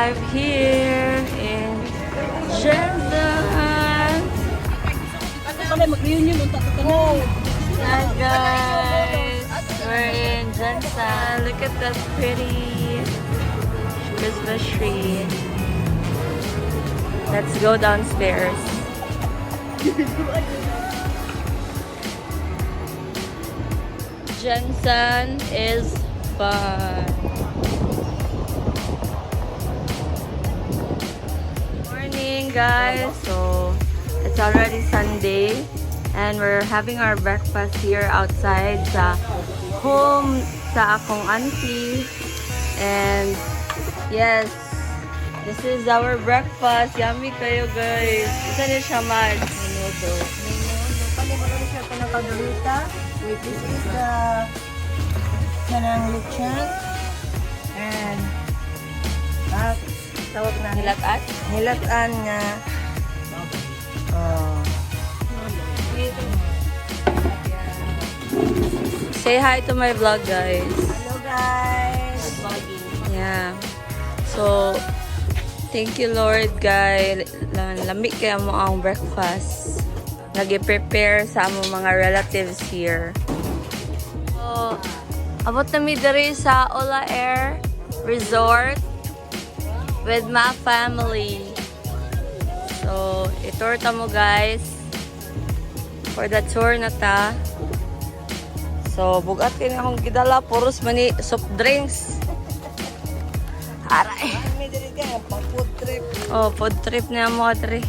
arrived here in Shenzhen. Hi guys, we're in Shenzhen. Look at that pretty Christmas tree. Let's go downstairs. Shenzhen is fun. Morning guys, so it's already Sunday and we're having our breakfast here outside sa home sa akong auntie. And yes, this is our breakfast. Yummy kayo guys. Isa niya siya Mads. Minudo. Palimutan siya ito ng kadulita. Wait, this is the kanang lechon. And tawag na Nilataan? hilatan nga. Oh. Say hi to my vlog guys. Hello guys. Yeah. So, thank you Lord guys. Lamig kaya mo ang breakfast. Nag-prepare sa among mga relatives here. So, abot na mi diri sa Ola Air Resort with my family. So, itour ta mo guys for the tour na ta. So, bugat kayo akong gidala. Puros mani soft drinks. Aray. May dili ka pang food trip. Oh, food trip na mo diri.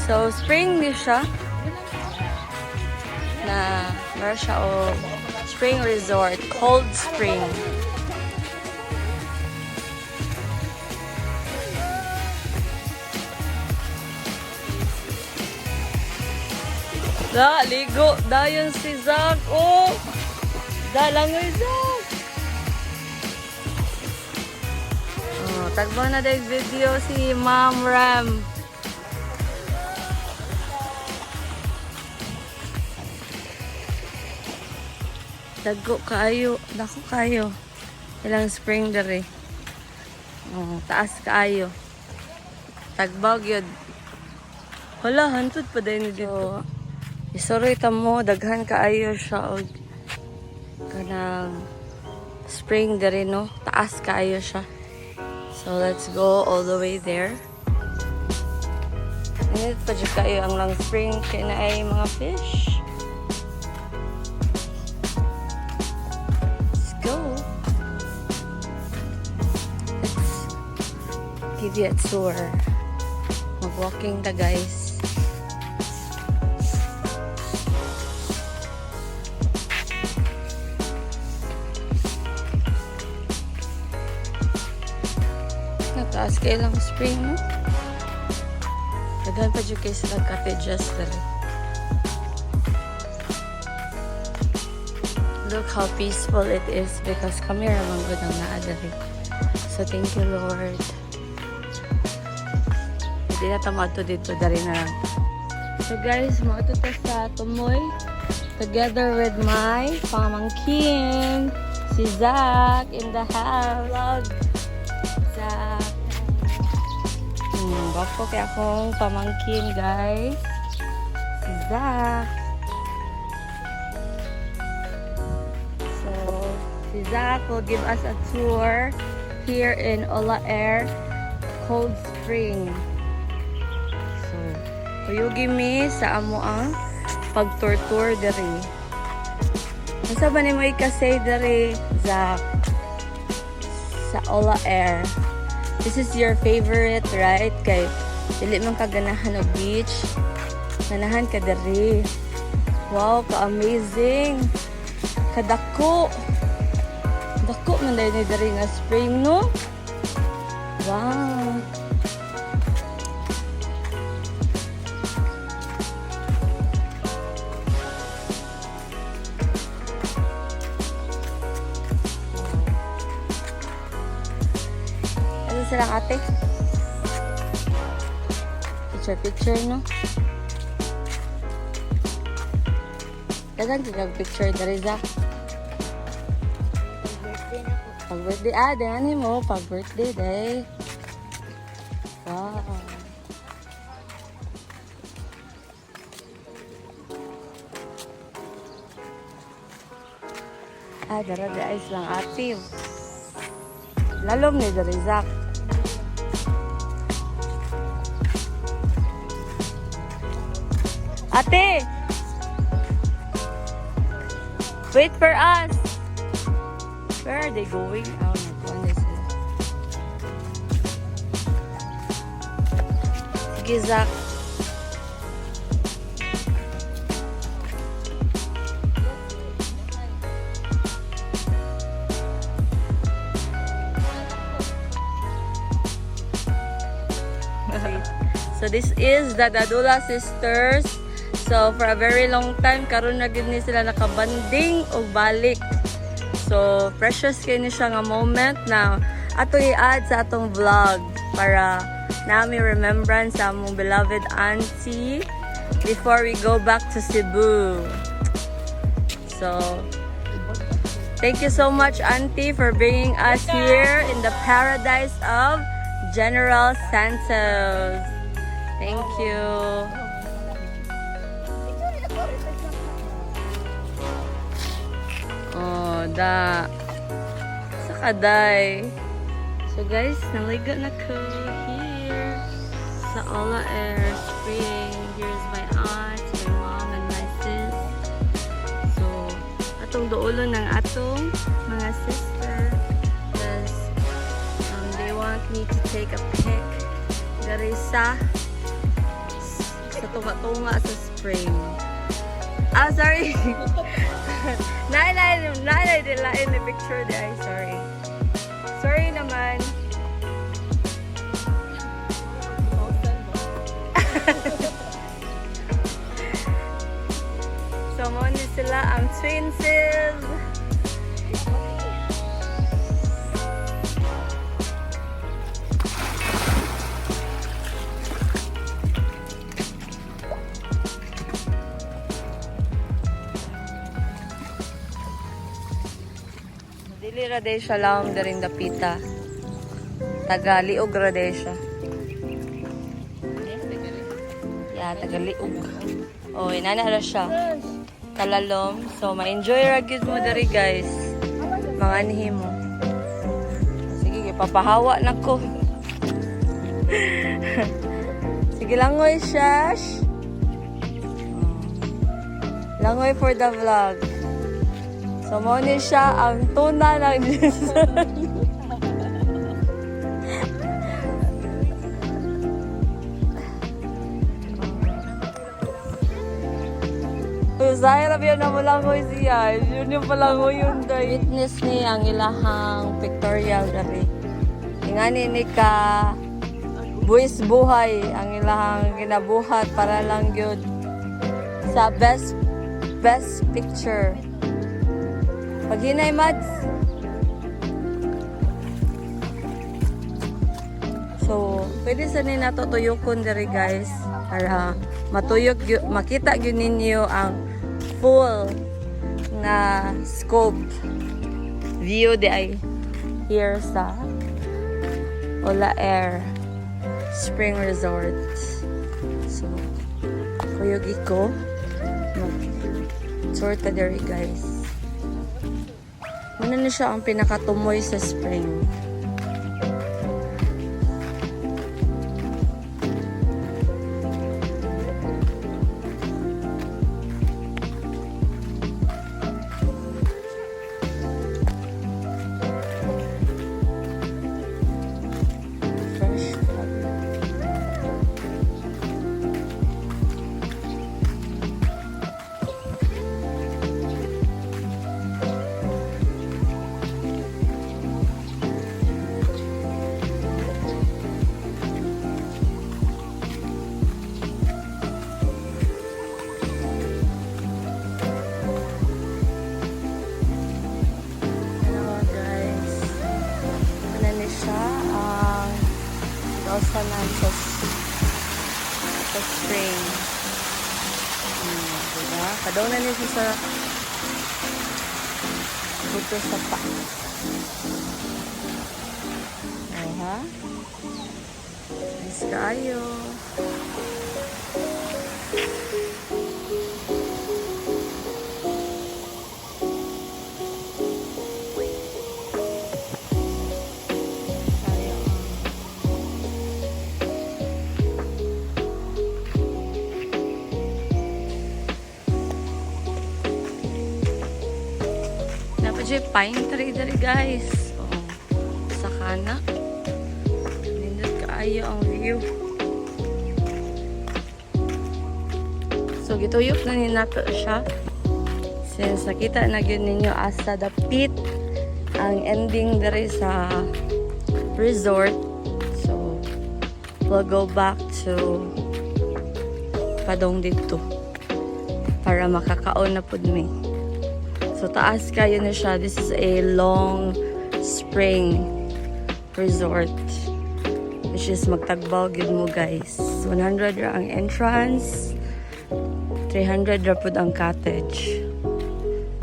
So, spring ni siya. Na, meron siya o spring resort. Cold spring. Da, ligo. Dayon si Zach. Oh! Da, langoy Zach. Oh, tagbang na dahil video si Ma'am Ram. Dagko kayo. Dako kayo. Ilang spring dere. Oh, taas kaayo. Tagbag yun. Wala, hantod pa dahil dito. Isoroy ta mo, daghan kaayo siya og kanang spring dere no, taas kaayo siya. So let's go all the way there. Init pa jud kayo ang lang spring kay na ay mga fish. Let's go. Let's give you a tour. Mag-walking ta guys. Taas kayo lang spring, no? Daghan pa dyan kayo sa cottages dali. Look how peaceful it is because kami ramang good ang naadali. So thank you Lord. Hindi na tamato dito, dari na lang. So guys, maato ta sa Tumoy together with my pamangkin, si Zach in the house. Zach. Bako kaya akong pamangkin guys. Si Zach. So, si Zach will give us a tour here in Ola Air Cold Spring. So, kuyugi mi sa amo ang pag-tour-tour diri. Unsa ba ni mo ikasay diri, Zach? Sa Ola Air. This is your favorite, right? Kay dili man ka ganahan og beach. Ganahan ka diri. Wow, ka-amazing. Kadako. Dako man dahil ni diri nga spring, no? Wow. Silang ate. Picture, no? Dagan kag picture diri Zach. Birthday na po. Pag birthday, dingan mo. Pag birthday, day. Wow. Dara guys lang active. Lalom ni diri Zach. Ate! Wait for us! Where are they going? Oh, nagkuhan na sila. Sige, Zach. So this is the Dadula sisters. So for a very long time karon na gid ni sila nakabanding og balik. So precious kay ni siya nga moment na ato i-add sa atong vlog para nami remembrance sa among beloved auntie before we go back to Cebu. So thank you so much auntie for bringing us here in the paradise of General Santos. Thank you. Oh, da. Sa kaday. So guys, naligo na ko here sa Ola Air Spring. Here's my aunt, my mom, and my sis. So, atong duolon ng atong mga sister. Because they want me to take a pic. Dari sa tunga-tunga sa spring. Ah, sorry. Nailay nila in the picture there. Sorry. Sorry naman. So, mo ni sila ang twinses. Dili ra day siya lang daring dapita. Taga-liog ra day siya. Yeah, taga-liog. Oh, inana ra siya. Kalalom. So, ma-enjoy ra gyud mo diri guys. Mga anhi mo. Sige, ipapahawa na ko. Sige, langoy shash. Langoy for the vlog. So, mo ni siya ang tuna ng Jason. Zahira biya na malangoy siya. Yun yung palangoy yung day. Witness ni ang ilahang pictorial gabi. Ingani ni ka buwis buhay ang ilahang ginabuhat para lang yun sa best picture. Paghinay, Mads. So, pwede sa ni natutuyokon diri guys para matuyok, makita gyud ninyo ang full na scope view di ay here sa Ola Air Spring Resort. So, kuyog ko mag-tour ta diri guys. Muna na siya ang pinakatumoy sa spring. Kausanan sa spring. Diba? Kadaw na niya siya sa buto sa pa. Ha? Nice kayo. Napajay pine tree dali guys. Oh, sa kana. Nindot kaayo ang view. So gituyok na ni nato siya. Since nakita na gyud ninyo asa dapit ang ending diri sa resort. So we'll go back to padong dito para makakaon na pud mi. So taas kayo na siya. This is a long spring resort. Which is magtagbaw gid mo guys. 100 ra ang entrance. 300 ra pud ang cottage.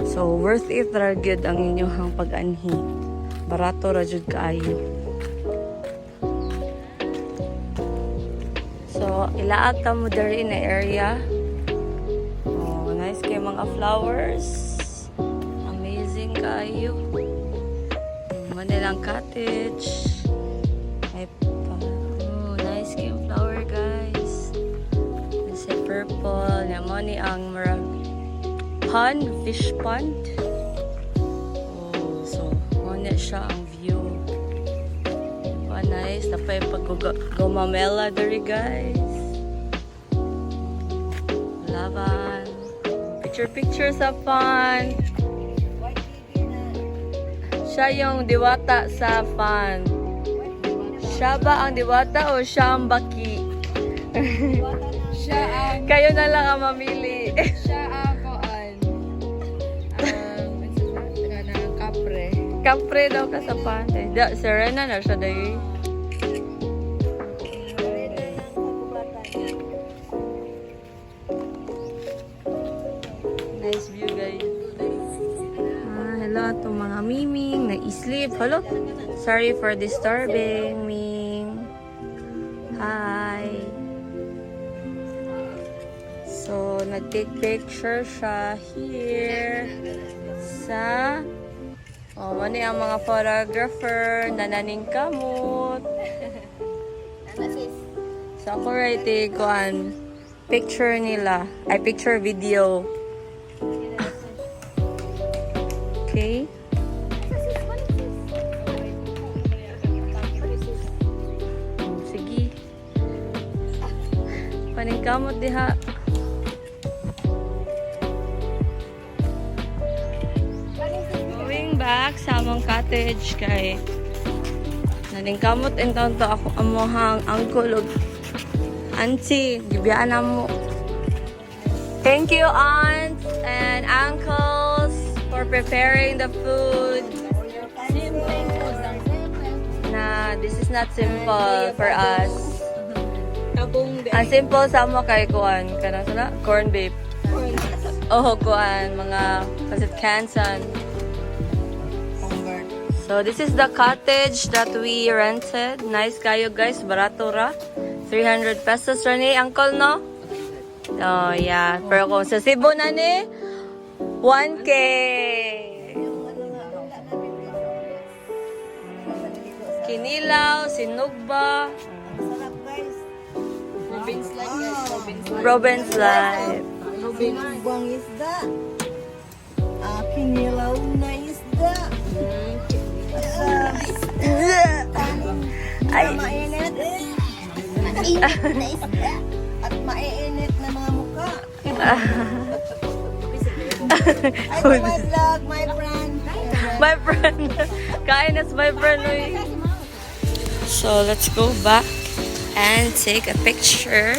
So worth it ra gid ang inyong pag-anhi. Barato ra jud kaayo. So ilaag ta mo diri na area. Oh, nice kay mga flowers. Kayo Manilang cottage. Ay, oh, nice yung flower guys. This is purple namoni ang pond, fish pond. Oh, so muna siya ang view. Nice tapay pag gumamela diri guys. Laban picture sa pond. Siya yung diwata sa fan. Siya ba ang diwata o siya ang baki? Siya ang... Kayo na lang ang mamili. Siya ang koan. Kapre. Kapre daw ka sa fan. Serena na siya dahi. Nice view guys. Hello to mga miming nag-sleep. Hello. Sorry for disturbing, Ming. Hi. So, nag-take picture siya here sa mani ang mga photographer na naning kamot. So, ako right kuan picture nila. Ay, picture video. Okay. Sige. Paningkamot diha. Going back sa among cottage kay naningkamot in taon to ako amohang uncle ug auntie gibiyaan namo. Thank you aunts and uncles for preparing the food. This is not simple for us. Ang simple sa mo kay kuan kanang sana corn beef. Oh, kuan mga pasit canson. So this is the cottage that we rented. Nice kayo guys, barato ra. 300 pesos ra ni uncle no? Oh yeah, pero kung sa Cebu na ni 1K. Kinilaw, sinugba. Sarap guys. Province life guys. Province life. Sinugbang isda. Kinilaw na isda. Ay. Mainit. Mainit na isda. At maiinit na mga mukha. Ay, my vlog, my friend. My friend. Kindness, my friend. So, let's go back and take a picture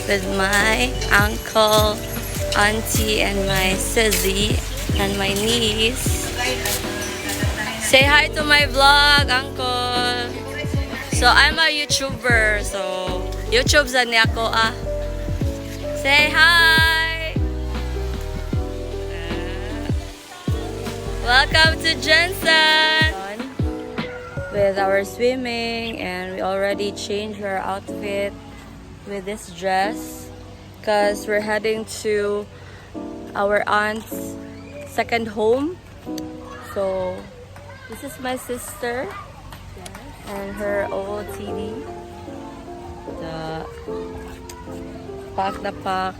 with my uncle, auntie, and my sissy, and my niece. Say hi to my vlog, uncle. So, I'm a YouTuber. So, YouTube sa niya ako, ah. Say hi! Welcome to Jensen! With our swimming, and we already changed our outfit with this dress because we're heading to our aunt's second home. So this is my sister and her OOTD. The pack na pack.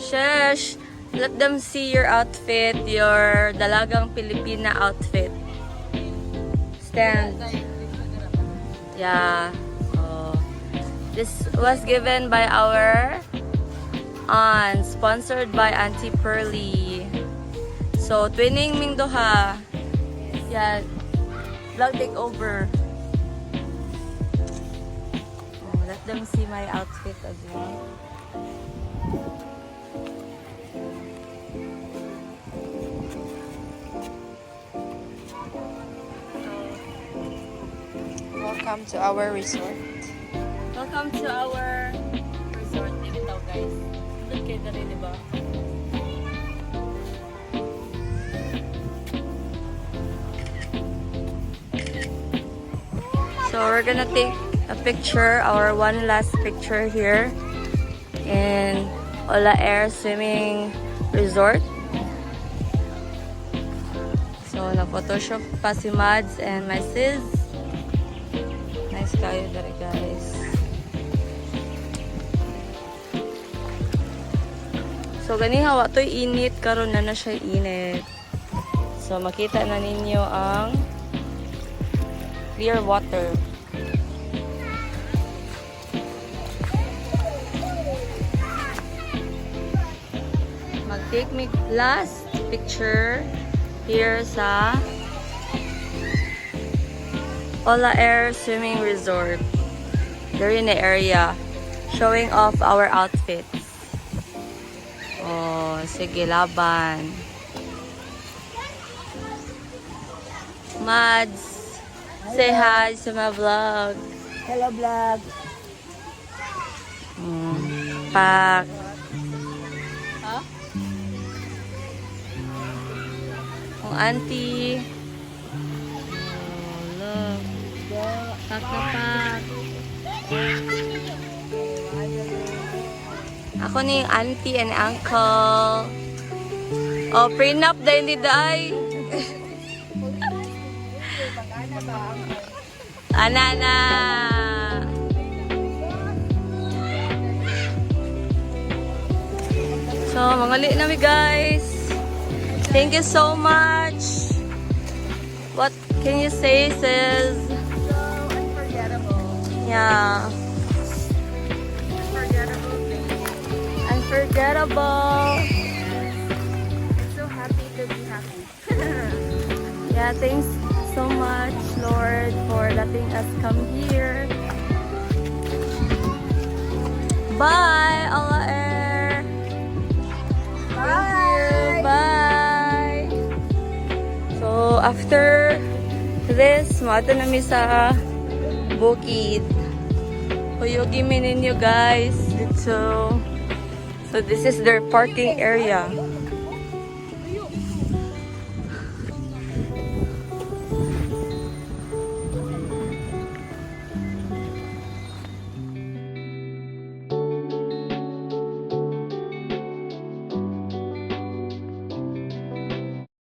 Shesh, let them see your outfit, your Dalagang Pilipina outfit. Stand. Yeah. Oh. This was given by our aunt, sponsored by Auntie Pearly. So, twinning ming duha. Yeah. Vlog take over. Oh, let them see my outfit as well. Welcome to our resort. Welcome to our resort. Dito daw, guys. Doon kayo na rin, diba? So, we're gonna take a picture, our one last picture here in Ola Air Swimming Resort. So, na-photoshoot pa si Mads and my sis. Nice kayo dari, guys. So, gani hawa to'y init. Karon na siya init. So, makita na ninyo ang clear water. Mag-take me last picture here sa Ola Air Swimming Resort. They're in the area showing off our outfits. Oh, sige, laban. Mads, say hi sa my vlog. Hello, vlog. Pak. Ha? Ang auntie. Oh, look. Pak na pak. Ako ni yung auntie and uncle. Oh, prenup dahil hindi daay. Anana. So, mangali na mi, guys. Thank you so much. What can you say, sis? So unforgettable. Yeah. Unforgettable day. Unforgettable. So happy to be happy. Yeah, thanks so much, Lord, for letting us come here. Bye, Ola Air. Thank you. Bye. So, after this, mato na mi sa bukid. Huyugi mi ninyo, guys, dito. So, this is their parking area.